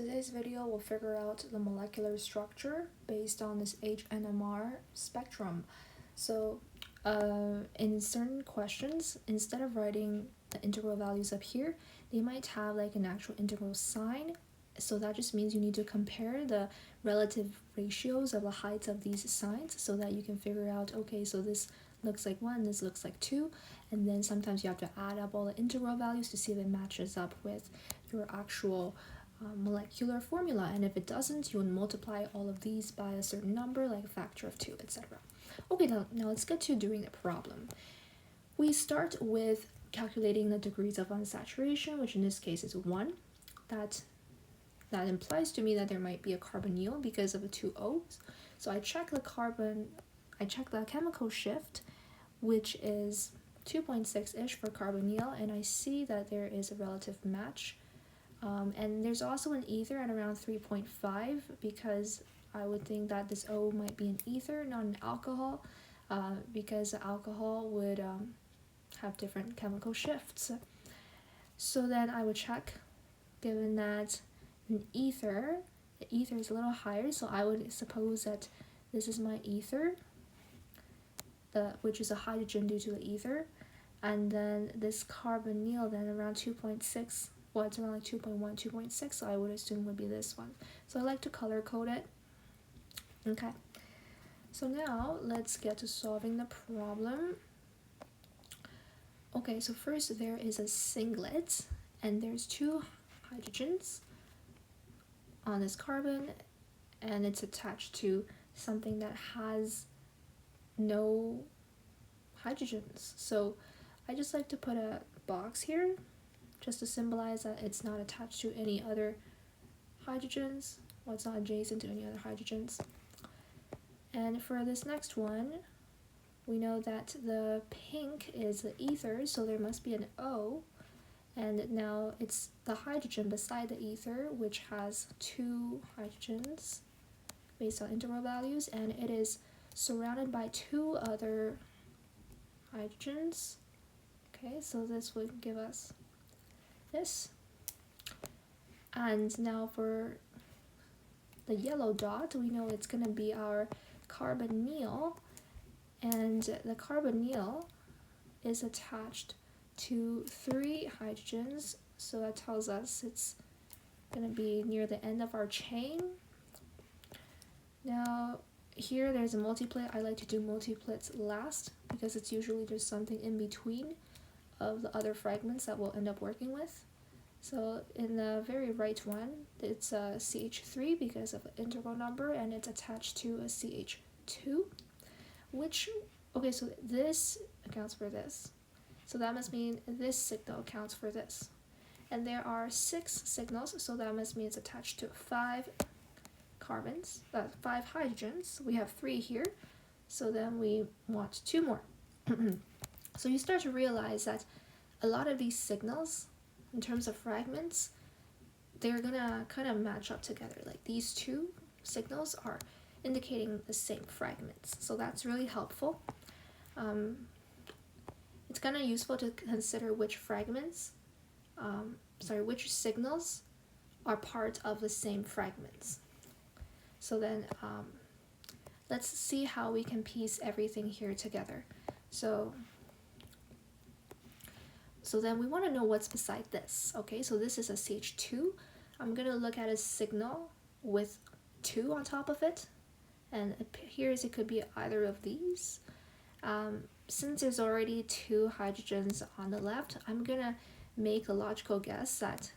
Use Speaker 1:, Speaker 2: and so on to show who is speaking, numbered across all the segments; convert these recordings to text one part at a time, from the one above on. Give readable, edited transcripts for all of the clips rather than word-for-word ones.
Speaker 1: today's video, we'll figure out the molecular structure based on this HNMR spectrum. So in certain questions, instead of writing the integral values up here, they might have like an actual integral sign. So that just means you need to compare the relative ratios of the heights of these signs so that you can figure out, okay, so this looks like 1, this looks like 2, and then sometimes you have to add up all the integral values to see if it matches up with your actual molecular formula, and if it doesn't, you would multiply all of these by a certain number, like a factor of 2, etc. Okay, now let's get to doing the problem. We start with calculating the degrees of unsaturation, which in this case is 1. That implies to me that there might be a carbonyl because of the 2 O's. So I check the chemical shift, which is 2.6-ish for carbonyl, and I see that there is a relative match. And there's also an ether at around 3.5 because I would think that this O might be an ether, not an alcohol, because the alcohol would have different chemical shifts. So then I would check, given that the ether is a little higher, so I would suppose that this is my ether, which is a hydrogen due to the ether, and then this carbonyl then around 2.6, well, it's around like 2.1, 2.6, so I would assume would be this one. So I like to color code it. Okay, so now let's get to solving the problem. Okay, so first there is a singlet, and there's 2 hydrogens on this carbon, and it's attached to something that has no hydrogens. So I just like to put a box here just to symbolize that it's not attached to any other hydrogens, or it's not adjacent to any other hydrogens. And for this next one, we know that the pink is the ether, so there must be an O, and now it's the hydrogen beside the ether, which has 2 hydrogens based on integral values, and it is surrounded by 2 other hydrogens. Okay, so this would give us this. And now for the yellow dot, we know it's going to be our carbonyl, and the carbonyl is attached to 3 hydrogens, so that tells us it's going to be near the end of our chain. Now here there's a multiplet. I like to do multiplets last because it's usually just something in between of the other fragments that we'll end up working with. So in the very right one, it's a CH3 because of the integral number, and it's attached to a CH2, which, okay, so this accounts for this. So that must mean this signal accounts for this. And there are 6 signals, so that must mean it's attached to 5 carbons, 5 hydrogens. We have 3 here, so then we want 2 more. So you start to realize that a lot of these signals, in terms of fragments, they're gonna kind of match up together. Like these 2 signals are indicating the same fragments, so that's really helpful. It's kind of useful to consider which which signals are part of the same fragments. So then let's see how we can piece everything here together. So then we want to know what's beside this. Okay, so this is a CH2. I'm going to look at a signal with 2 on top of it, and it appears it could be either of these. Since there's already 2 hydrogens on the left, I'm going to make a logical guess that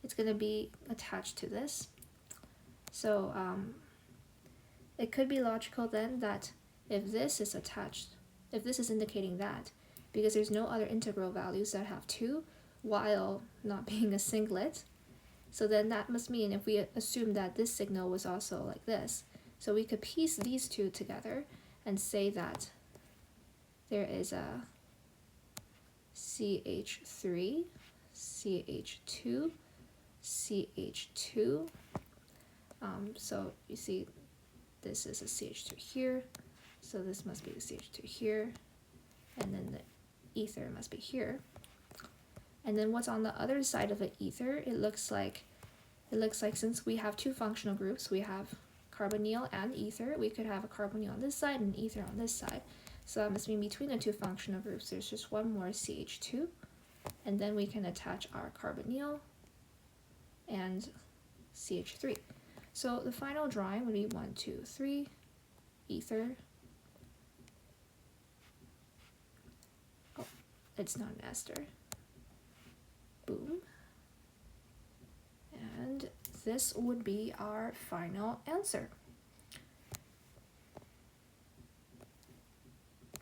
Speaker 1: it's going to be attached to this. So it could be logical then that if this is attached, if this is indicating that, because there's no other integral values that have 2 while not being a singlet, so then that must mean if we assume that this signal was also like this, so we could piece these 2 together and say that there is a CH3, CH2, CH2. So you see this is a CH2 here, so this must be the CH2 here, and then the ether must be here. And then what's on the other side of the ether, it looks like it looks like since we have two functional groups, we have carbonyl and ether, we could have a carbonyl on this side and ether on this side. So that must mean between the two functional groups, there's just one more CH2, and then we can attach our carbonyl and CH3. So the final drawing would be 1, 2, 3, ether. Oh, it's not an ester. Boom. And this would be our final answer.